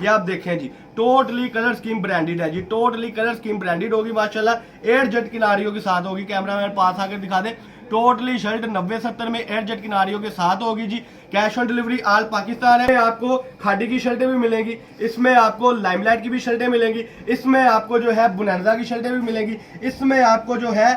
ये आप देखें जी, टोटली कलर स्कीम ब्रांडेड है जी, टोटली कलर स्कीम ब्रांडेड होगी माशाल्लाह। 8 जट किनारियों के साथ होगी, कैमरामैन पास आकर दिखा दे। टोटली शर्ट 90-70 में 8 जट किनारियों के साथ होगी जी। Cash on delivery all Pakistan है। आपको खादी की शर्टें भी मिलेंगी, इसमें आपको लाइमलाइट की भी शर्टें मिलेंगी, इसमें आपको जो है बुनैजा की शर्टें भी मिलेंगी, इसमें आपको जो है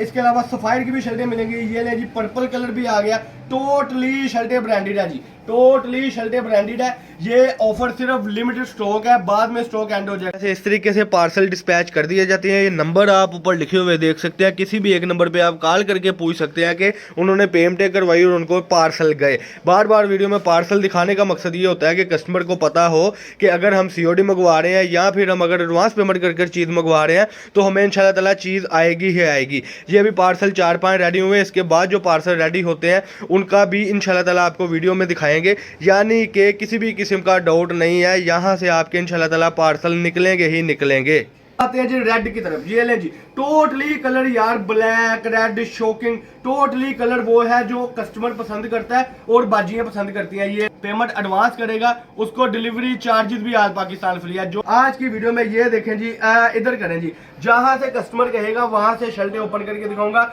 इसके अलावा सफायर की भी शर्टें मिलेंगी। ये ले जी, पर्पल कलर भी आ गया। टोटली शर्टें ब्रांडेड है जी, टोटली शर्टें ब्रांडेड है। ये ऑफर सिर्फ लिमिटेड स्टॉक है, बाद में स्टॉक एंड हो जाएगा। इस तरीके से पार्सल डिस्पैच कर दिए जाते हैं। ये नंबर आप ऊपर लिखे हुए देख सकते हैं, किसी भी एक नंबर पे आप कॉल करके पूछ सकते हैं कि उन्होंने पेमेंट करवाई और उनको पार्सल गए। बार बार वीडियो में पार्सल दिखाने का मकसद ये होता है कि कस्टमर को पता हो कि अगर हम COD मंगवा रहे हैं या फिर हम अगर एडवांस पेमेंट कर चीज़ मंगवा रहे हैं तो हमें इंशाल्लाह ताला चीज़ आएगी ही आएगी। ये अभी पार्सल 4-5 रेडी हुए, इसके बाद जो पार्सल रेडी होते हैं उनका भी इंशाल्लाह ताला आपको वीडियो में दिखाएंगे। यानी कि किसी भी किस्म का डाउट नहीं है, यहाँ से आपके इंशाल्लाह ताला पार्सल निकलेंगे ही निकलेंगे। आते हैं जी रेड की तरफ। ये लें जी, टोटली कलर यार black red shocking, totally colour वो है जो कस्टमर पसंद करता है और बाजियां पसंद करती हैं। ये पेमेंट एडवांस करेगा, उसको डिलीवरी चार्जेस भी आज पाकिस्तान फ्री है। जो आज की वीडियो में ये देखें जी, इधर करें जी, जहां से कस्टमर कहेगा वहां से शर्टें ओपन करके दिखाऊंगा।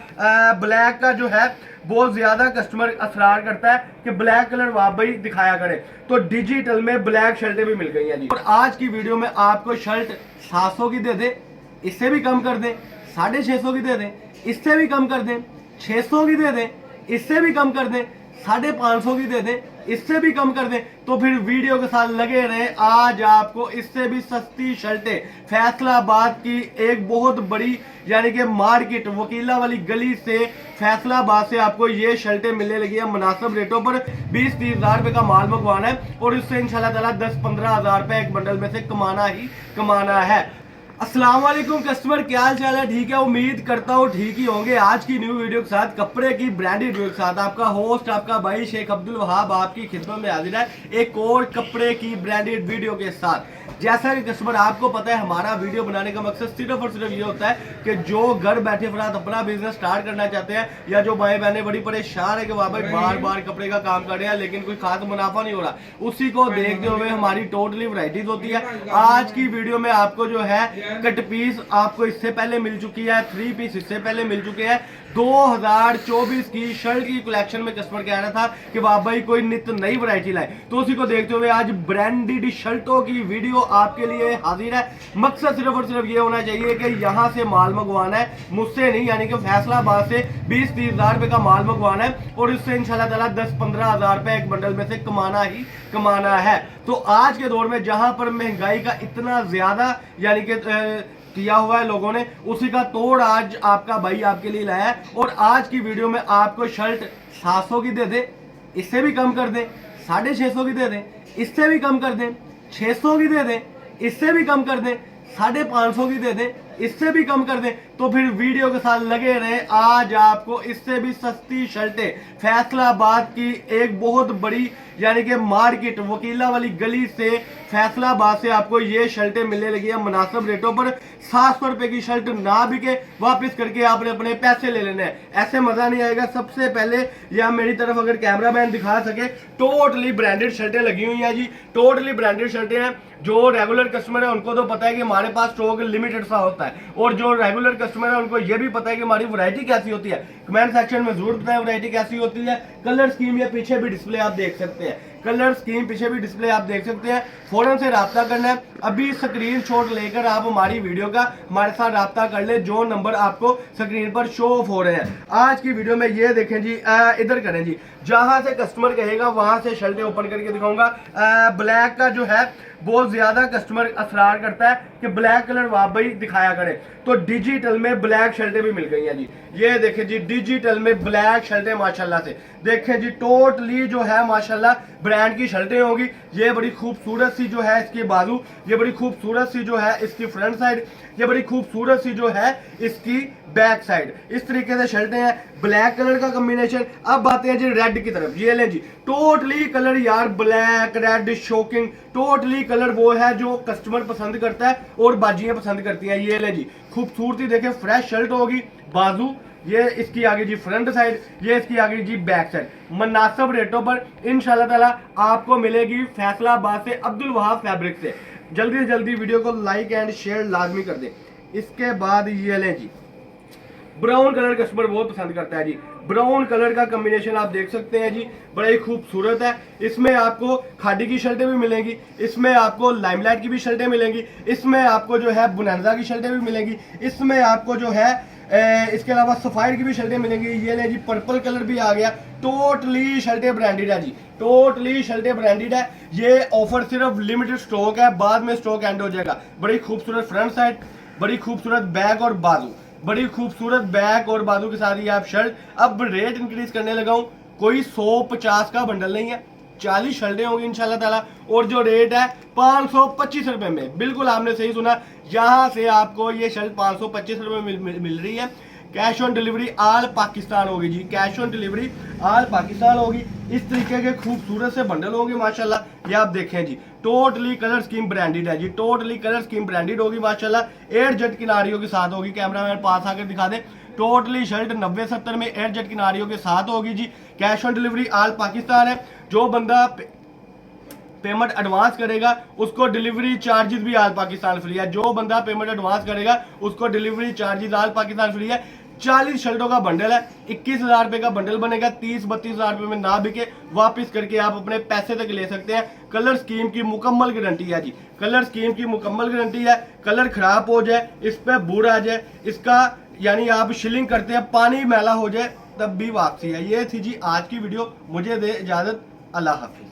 ब्लैक का जो है बहुत ज्यादा कस्टमर असरार करता है कि ब्लैक कलर वाकई दिखाया करें, तो डिजिटल में ब्लैक शर्टें भी मिल गई हैं जी। और आज की वीडियो में आपको शर्ट 700 की दे दे, इससे भी कम कर दें, 650 की दे दें, इससे भी कम कर दें, 600 की दे दें, इससे भी कम कर दें, 550 की दे दें, इससे भी कम कर दें, तो फिर वीडियो के साथ लगे रहे। आज आपको इससे भी सस्ती शर्टें फैसलाबाद की एक बहुत बड़ी यानी कि मार्केट वकीला वाली गली से फैसलाबाद से आपको ये शर्टें मिलने लगी है मुनासिब रेटों पर। 20-30 हज़ार रुपए का माल मंगवाना है और इससे इंशाल्लाह ताला 10-15 हज़ार रुपए एक बंडल में से कमाना ही कमाना है। अस्सलाम वालेकुम कस्टमर, क्या हाल चाल है? ठीक है, उम्मीद करता हूँ ठीक ही होंगे। आज की न्यू वीडियो के साथ, कपड़े की ब्रांडेड वीडियो के साथ, आपका होस्ट आपका भाई शेख अब्दुल वहाब आपकी खिदमत में हाजिर है एक और कपड़े की ब्रांडेड वीडियो के साथ। जैसा कि कस्टमर आपको पता है, हमारा वीडियो बनाने का मकसद सिर्फ और सिर्फ ये होता है कि जो घर बैठे फरात अपना बिजनेस स्टार्ट करना चाहते हैं या जो भाई बहनें बड़ी परेशान है कि वहां पर बार बार कपड़े का काम कर रहे हैं लेकिन कोई खास मुनाफा नहीं हो रहा, उसी को देखते हुए हमारी टोटली वैरायटीज होती है। आज की वीडियो में आपको जो है कट पीस आपको इससे पहले मिल चुकी है, 3 पीस इससे पहले मिल चुके हैं। 2024 की शर्ट की कलेक्शन में कस्टमर कह रहा था कि वाह भाई कोई नित्य नई वैरायटी लाए, तो उसी को देखते हुए आज ब्रांडेड शर्टों की वीडियो आपके लिए हाजिर है। मकसद सिर्फ और सिर्फ ये होना चाहिए कि यहाँ से माल मंगवाना है, मुझसे नहीं, यानी कि फैसलाबाद से 20-30 हज़ार रुपए का माल मंगवाना है और इससे इंशाल्लाह ताला 10-15 हज़ार रुपए एक बंडल में से कमाना ही कमाना है। तो आज के दौर में जहां पर महंगाई का इतना ज्यादा यानी कि किया हुआ है लोगों ने, उसी का तोड़ आज आपका भाई आपके लिए लाया है। और आज की वीडियो में आपको शर्ट 700 की दे दे, इससे भी कम कर दें, 650 की दे दें, इससे भी कम कर दें, 600 की दे दें, इससे भी कम कर दें, 550 की दे दें, इससे भी कम कर दें, तो फिर वीडियो के साथ लगे रहे। आज आपको इससे भी सस्ती शर्टें फैसलाबाद की एक बहुत बड़ी यानी कि मार्केट वकीला वाली गली से फैसलाबाद से आपको ये शर्टें मिलने लगी है मुनासिब रेटों पर। 700 रुपए की शर्ट ना बिके वापस करके आपने अपने पैसे ले लेने हैं, ऐसे मजा नहीं आएगा। सबसे पहले या मेरी तरफ अगर कैमरामैन दिखा सके, टोटली ब्रांडेड शर्टें लगी हुई हैं जी, टोटली ब्रांडेड शर्टें हैं। जो रेगुलर कस्टमर है उनको तो पता है कि हमारे पास स्टॉक लिमिटेड सा होता है, और जो रेगुलर कस्टमर है उनको ये भी पता है कि हमारी वैरायटी कैसी होती है। कमेंट सेक्शन में जरूर बताएं वैरायटी कैसी होती है। कलर स्कीम या पीछे भी डिस्प्ले आप देख सकते हैं, कलर स्कीम पीछे भी डिस्प्ले आप देख सकते हैं। फौरन से राब्ता करना है, अभी स्क्रीनशॉट लेकर आप हमारी वीडियो का हमारे साथ राब्ता कर ले, जो नंबर आपको स्क्रीन पर शो ऑफ हो रहे हैं। आज की वीडियो में ये देखें जी, इधर करें जी, जहां से कस्टमर कहेगा वहां से शर्टें ओपन करके दिखाऊंगा। ब्लैक का जो है बहुत ज्यादा कस्टमर असरार करता है कि ब्लैक कलर वाकई दिखाया करें, तो डिजिटल में ब्लैक शर्टें भी मिल गई हैं जी। ये देखें जी, डिजिटल में ब्लैक शर्टें माशाल्लाह से देखें जी, टोटली जो है माशाल्लाह ब्रांड की शर्टें होगी। ये बड़ी खूबसूरत सी जो है इसकी बाजू, ये बड़ी खूबसूरत सी जो है इसकी फ्रंट साइड, ये बड़ी खूबसूरत सी जो है इसकी बैक साइड, इस तरीके से शर्टें हैं, ब्लैक कलर का कॉम्बिनेशन। अब आते हैं जी रेड की तरफ। ये लें जी, टोटली कलर यार black red shocking, totally colour वो है जो कस्टमर पसंद करता है और बाजियां पसंद करती हैं। ये लें जी, खूबसूरती देखें, फ्रेश शर्ट होगी, बाजू ये इसकी आगे जी फ्रंट साइड, ये इसकी आगे जी बैक साइड। मुनासिब रेटों पर इंशाल्लाह ताला आपको मिलेगी फैसलाबाद से अब्दुल वहाब फैब्रिक से। जल्दी से जल्दी वीडियो को लाइक एंड शेयर लाजमी कर दें। इसके बाद ये लें जी ब्राउन कलर, कस्टमर बहुत पसंद करता है जी। ब्राउन कलर का कॉम्बिनेशन आप देख सकते हैं जी, बड़ा ही खूबसूरत है। इसमें आपको खादी की शर्टें भी मिलेंगी, इसमें आपको लाइमलाइट की भी शर्टें मिलेंगी, इसमें आपको जो है बुनैजा की शर्टें भी मिलेंगी, इसमें आपको जो है इसके अलावा सफायर की भी शर्टें मिलेंगी। ये ले जी पर्पल कलर भी आ गया। टोटली शर्टें ब्रांडेड है जी, टोटली शर्टें ब्रांडेड है। ये ऑफर सिर्फ लिमिटेड स्टॉक है, बाद में स्टॉक एंड हो जाएगा। बड़ी खूबसूरत फ्रंट साइड, बड़ी खूबसूरत बैक और बाजू, बड़ी खूबसूरत बैक और बाजू के साथ ये आप शर्ट। अब रेट इंक्रीज करने लगा हूं, कोई 150 का बंडल नहीं है, 40 शर्टें होंगी इंशाल्लाह ताला। और जो रेट है 525 रुपए में, बिल्कुल आपने सही सुना, यहां से आपको ये शर्ट 525 रुपए में मिल रही है। कैश ऑन डिलीवरी आल पाकिस्तान होगी जी, कैश ऑन डिलीवरी आल पाकिस्तान होगी। इस तरीके के खूबसूरत से बंडल होंगे माशाल्लाह। ये आप देखें जी, टोटली कलर स्कीम ब्रांडेड है जी, टोटली कलर स्कीम ब्रांडेड होगी माशाल्लाह। 8 जट किनारियों के साथ होगी। कैमरामैन पास आकर दिखा दे। टोटली शर्ट 90-70 में 8 जट किनारियों के साथ होगी जी। कैश ऑन डिलीवरी आल पाकिस्तान है। जो बंदा पेमेंट एडवांस करेगा उसको डिलीवरी चार्जेस भी आल पाकिस्तान फ्री है। जो बंदा पेमेंट एडवांस करेगा उसको डिलीवरी चार्जेस आल पाकिस्तान फ्री है। 40 शर्टों का बंडल है, 21,000 रुपए का बंडल बनेगा। 30-32,000 रुपए में ना बिके वापस करके आप अपने पैसे तक ले सकते हैं। कलर स्कीम की मुकम्मल गारंटी है जी, कलर स्कीम की मुकम्मल गारंटी है। कलर खराब हो जाए, इस पे बूढ़ आ जाए, इसका यानी आप शिलिंग करते हैं पानी मैला हो जाए तब भी वापसी है। ये थी जी आज की वीडियो। मुझे दे इजाजत, अल्लाह हाफिज।